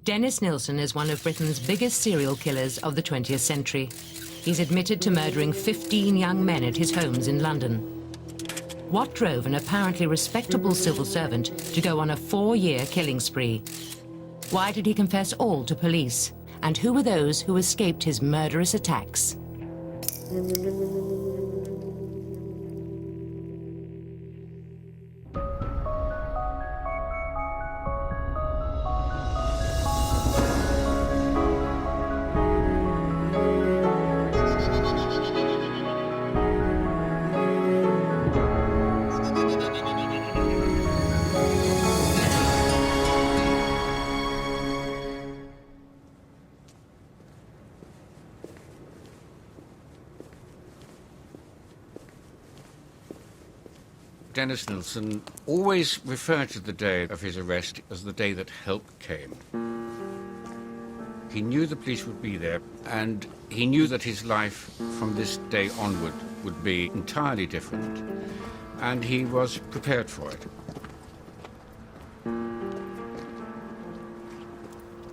Dennis Nilsen is one of Britain's biggest serial killers of the 20th century. He's admitted to murdering 15 young men at his homes in London. What drove an apparently respectable civil servant to go on a 4-year killing spree? Why did he confess all to police? And who were those who escaped his murderous attacks? Dennis Nilsen always referred to the day of his arrest as the day that help came. He knew the police would be there, and he knew that his life from this day onward would be entirely different, and he was prepared for it.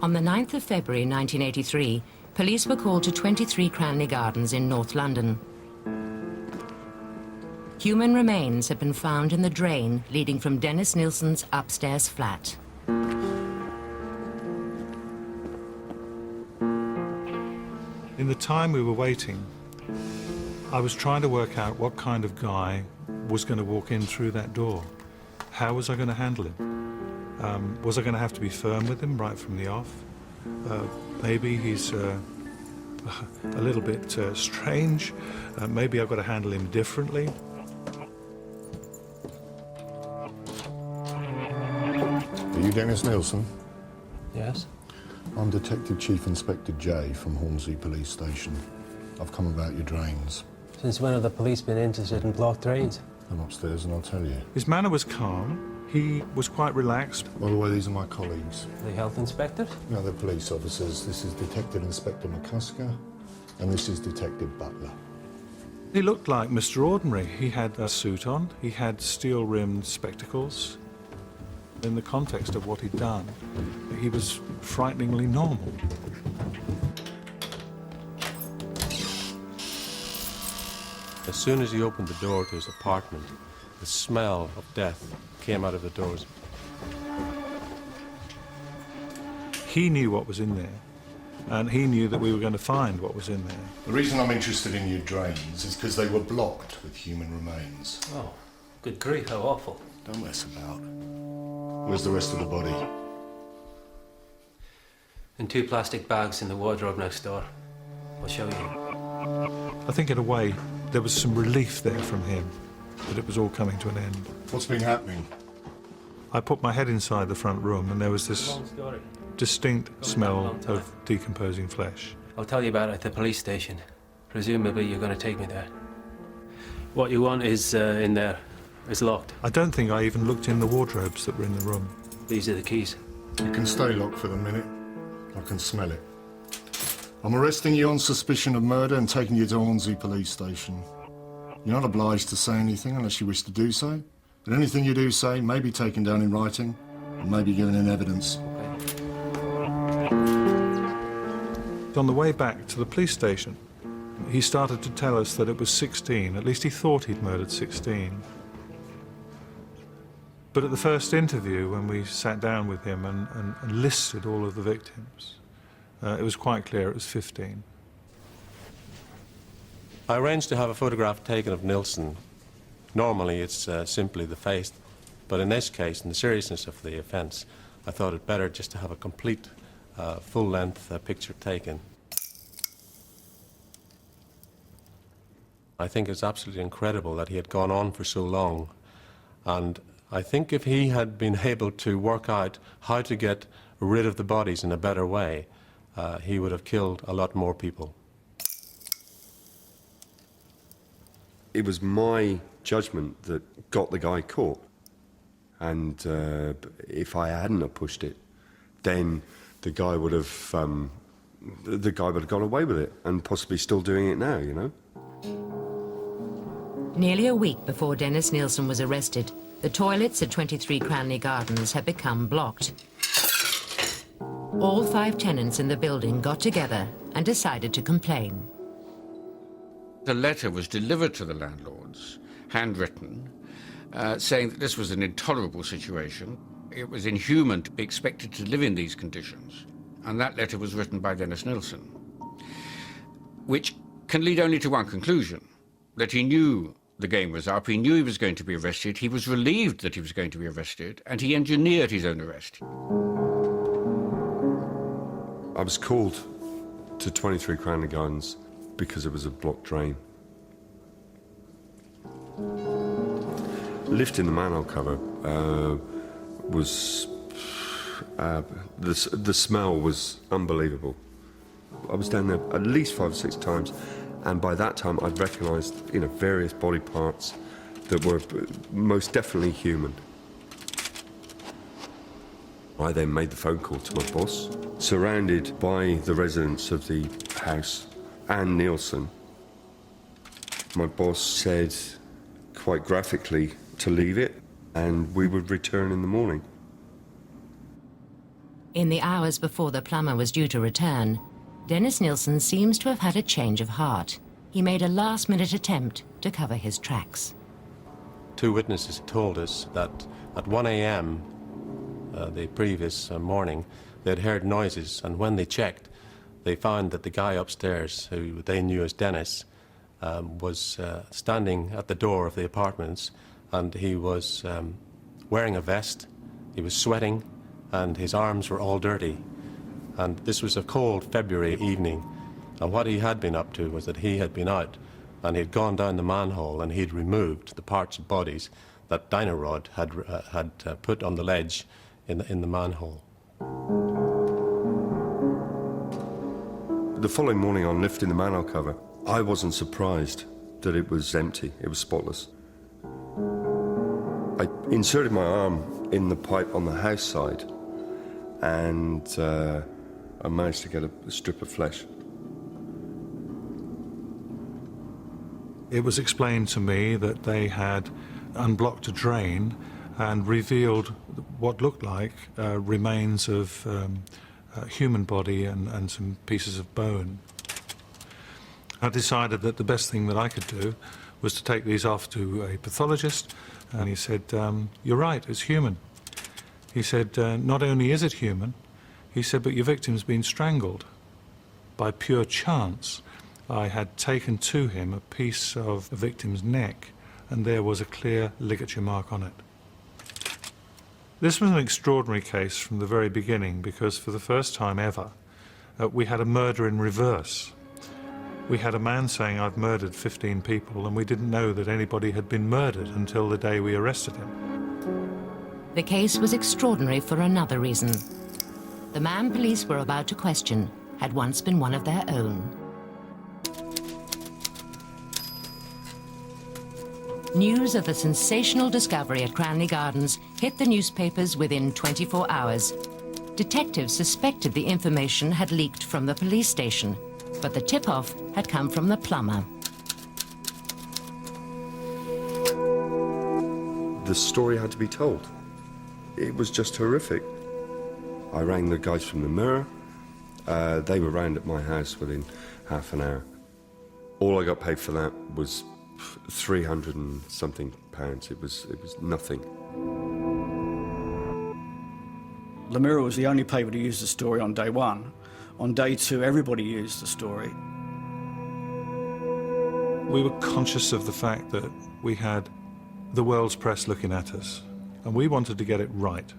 On the 9th of February 1983, police were called to 23 Cranley Gardens in North London. Human remains had been found in the drain leading from Dennis Nilsen's upstairs flat. In the time we were waiting, I was trying to work out what kind of guy was going to walk in through that door. How was I going to handle him? Was I going to have to be firm with him right from the off? Maybe he's a little bit strange. Maybe I've got to handle him differently. Are you Dennis Nilsen? Yes. I'm Detective Chief Inspector Jay from Hornsey Police Station. I've come about your drains. Since when have the police been interested in blocked drains? Come upstairs and I'll tell you. His manner was calm. He was quite relaxed. By the way, these are my colleagues. The health inspector? No, they're police officers. This is Detective Inspector McCusker, and this is Detective Butler. He looked like Mr. Ordinary. He had a suit on. He had steel-rimmed spectacles. In the context of what he'd done, he was frighteningly normal. As soon as he opened the door to his apartment, the smell of death came out of the doors. He knew what was in there, and he knew that we were going to find what was in there. The reason I'm interested in your drains is because they were blocked with human remains. Oh, good grief, how awful. Don't mess about. Where's the rest of the body? In 2 plastic bags in the wardrobe next door. I'll show you. I think in a way there was some relief there from him, that it was all coming to an end. What's been happening? I put my head inside the front room and there was this distinct smell of decomposing flesh. I'll tell you about it at the police station. Presumably you're going to take me there. What you want is in there. It's locked. I don't think I even looked in the wardrobes that were in the room. These are the keys. You can stay locked for the minute. I can smell it. I'm arresting you on suspicion of murder and taking you to Hornsey Police Station. You're not obliged to say anything unless you wish to do so. But anything you do say may be taken down in writing and may be given in evidence. On the way back to the police station, he started to tell us that it was 16. At least he thought he'd murdered 16. But at the first interview, when we sat down with him and listed all of the victims, it was quite clear it was 15. I arranged to have a photograph taken of Nilsen. Normally it's simply the face, but in this case, in the seriousness of the offence, I thought it better just to have a complete, full-length picture taken. I think it's absolutely incredible that he had gone on for so long, and I think if he had been able to work out how to get rid of the bodies in a better way, he would have killed a lot more people. It was my judgment that got the guy caught. And if I hadn't have pushed it, then the guy would have gone away with it and possibly still doing it now, you know? Nearly a week before Dennis Nilsen was arrested, the toilets at 23 Cranley Gardens had become blocked. all 5 tenants in the building got together and decided to complain. The letter was delivered to the landlords, handwritten, saying that this was an intolerable situation. It was inhuman to be expected to live in these conditions. And that letter was written by Dennis Nilsen, which can lead only to one conclusion, that he knew the game was up, he knew he was going to be arrested, he was relieved that he was going to be arrested, and he engineered his own arrest. I was called to 23 Cranley Gardens because it was a blocked drain. Lifting the manhole cover was... the smell was unbelievable. I was down there at least 5 or 6 times, and by that time I'd recognised, various body parts that were most definitely human. I then made the phone call to my boss, surrounded by the residents of the house and Nilsen. My boss said quite graphically to leave it, and we would return in the morning. In the hours before the plumber was due to return, Dennis Nilsen seems to have had a change of heart. He made a last-minute attempt to cover his tracks. 2 witnesses told us that at 1 a.m. The previous morning, they'd heard noises, and when they checked, they found that the guy upstairs, who they knew as Dennis, was standing at the door of the apartments, and he was wearing a vest, he was sweating, and his arms were all dirty. And this was a cold February evening, and what he had been up to was that he had been out and he'd gone down the manhole and he'd removed the parts of bodies that Dynarod had put on the ledge in the manhole. The following morning, on lifting the manhole cover, I wasn't surprised that it was empty, it was spotless. I inserted my arm in the pipe on the house side, and I managed to get a strip of flesh. It was explained to me that they had unblocked a drain and revealed what looked like remains of a human body and some pieces of bone. I decided that the best thing that I could do was to take these off to a pathologist, and he said, "You're right, it's human." He said, "Not only is it human," he said, "but your victim's been strangled." By pure chance, I had taken to him a piece of the victim's neck, and there was a clear ligature mark on it. This was an extraordinary case from the very beginning, because for the first time ever, we had a murder in reverse. We had a man saying, "I've murdered 15 people," and we didn't know that anybody had been murdered until the day we arrested him. The case was extraordinary for another reason. The man police were about to question had once been one of their own. News of the sensational discovery at Cranley Gardens hit the newspapers within 24 hours. Detectives suspected the information had leaked from the police station, but the tip-off had come from the plumber. The story had to be told. It was just horrific. I rang the guys from the Mirror. They were round at my house within half an hour. All I got paid for that was 300 and something pounds. It was nothing. The Mirror was the only paper to use the story on day 1. On day 2, everybody used the story. We were conscious of the fact that we had the world's press looking at us, and we wanted to get it right.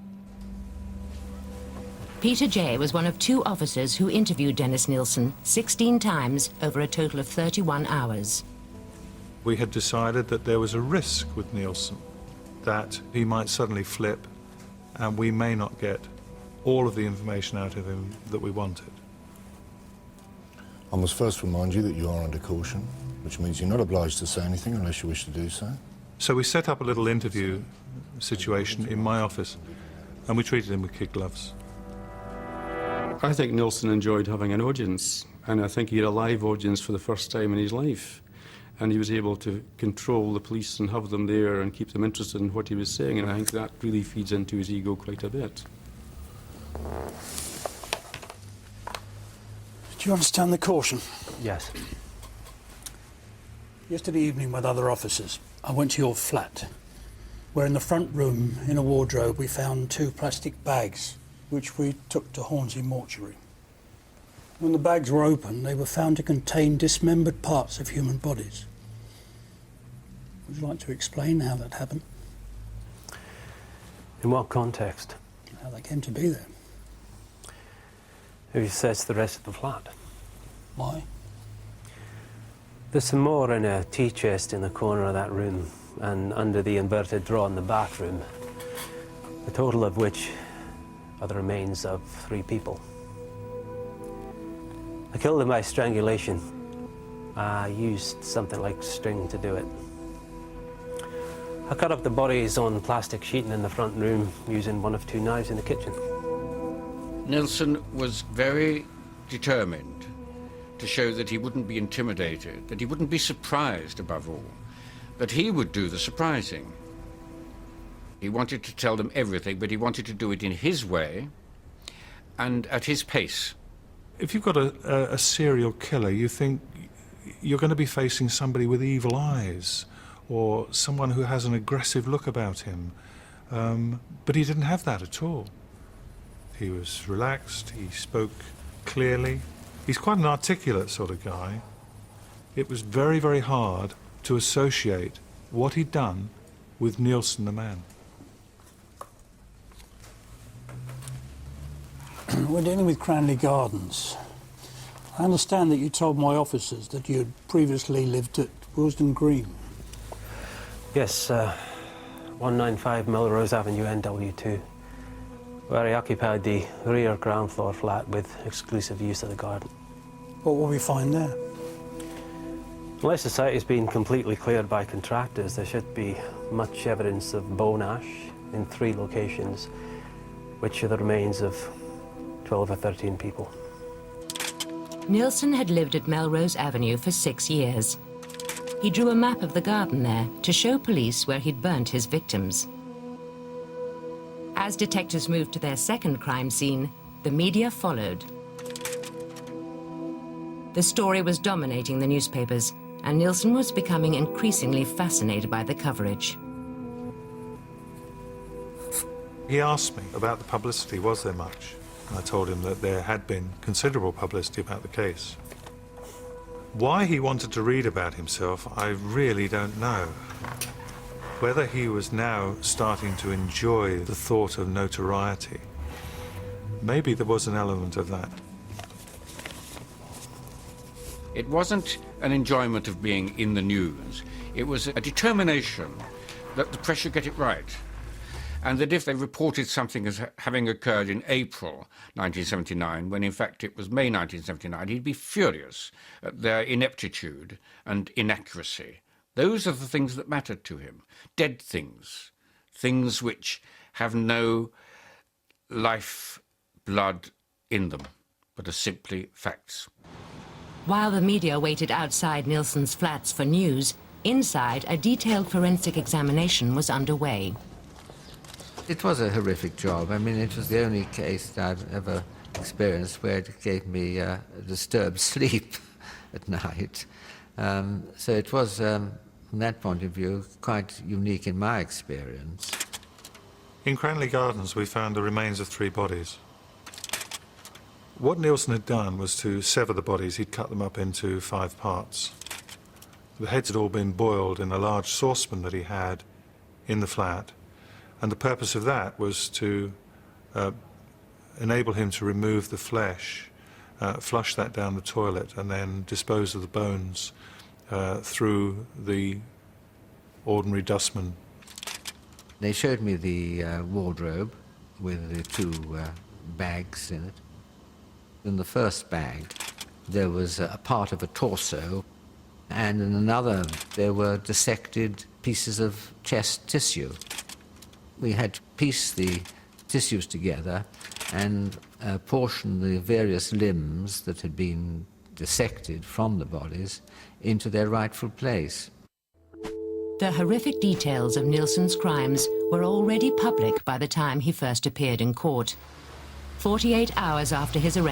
Peter Jay was one of 2 officers who interviewed Dennis Nilsen 16 times over a total of 31 hours. We had decided that there was a risk with Nilsen, that he might suddenly flip and we may not get all of the information out of him that we wanted. I must first remind you that you are under caution, which means you're not obliged to say anything unless you wish to do so. So we set up a little interview situation in my office, and we treated him with kid gloves. I think Nilsen enjoyed having an audience, and I think he had a live audience for the first time in his life. And he was able to control the police and have them there and keep them interested in what he was saying, and I think that really feeds into his ego quite a bit. Do you understand the caution? Yes. Yesterday evening with other officers, I went to your flat, where in the front room, in a wardrobe, we found 2 plastic bags, which we took to Hornsey Mortuary. When the bags were opened, they were found to contain dismembered parts of human bodies. Would you like to explain how that happened? In what context? How they came to be there? Have you searched the rest of the flat? Why? There's some more in a tea chest in the corner of that room, and under the inverted drawer in the bathroom, the total of which are the remains of 3 people. I killed them by strangulation. I used something like string to do it. I cut up the bodies on plastic sheeting in the front room using one of 2 knives in the kitchen. Nilsen was very determined to show that he wouldn't be intimidated, that he wouldn't be surprised above all, that he would do the surprising. He wanted to tell them everything, but he wanted to do it in his way and at his pace. If you've got a serial killer, you think you're going to be facing somebody with evil eyes or someone who has an aggressive look about him. But he didn't have that at all. He was relaxed, he spoke clearly. He's quite an articulate sort of guy. It was very, very hard to associate what he'd done with Nilsen the man. We're dealing with Cranley Gardens. I understand that you told my officers that you had previously lived at Willesden Green. Yes, 195 Melrose Avenue, NW2, where I occupied the rear ground floor flat with exclusive use of the garden. What will we find there? Unless the site has been completely cleared by contractors, there should be much evidence of bone ash in 3 locations, which are the remains of 12 or 13 people. Nilsen had lived at Melrose Avenue for 6 years. He drew a map of the garden there to show police where he'd burnt his victims. As detectives moved to their second crime scene, the media followed. The story was dominating the newspapers, and Nilsen was becoming increasingly fascinated by the coverage. He asked me about the publicity, was there much? And I told him that there had been considerable publicity about the case. Why he wanted to read about himself, I really don't know. Whether he was now starting to enjoy the thought of notoriety. Maybe there was an element of that. It wasn't an enjoyment of being in the news. It was a determination that the press should get it right. And that if they reported something as having occurred in April 1979, when in fact it was May 1979, he'd be furious at their ineptitude and inaccuracy. Those are the things that mattered to him. Dead things. Things which have no life, blood in them, but are simply facts. While the media waited outside Nilsen's flats for news, inside a detailed forensic examination was underway. It was a horrific job. I mean, it was the only case that I've ever experienced where it gave me disturbed sleep at night. So it was, from that point of view, quite unique in my experience. In Cranley Gardens, we found the remains of 3 bodies. What Nilsen had done was to sever the bodies. He'd cut them up into 5 parts. The heads had all been boiled in a large saucepan that he had in the flat. And the purpose of that was to enable him to remove the flesh, flush that down the toilet, and then dispose of the bones through the ordinary dustman. They showed me the wardrobe with the 2 bags in it. In the first bag, there was a part of a torso, and in another, there were dissected pieces of chest tissue. We had to piece the tissues together and portion the various limbs that had been dissected from the bodies into their rightful place. The horrific details of Nilsen's crimes were already public by the time he first appeared in court. 48 hours after his arrest,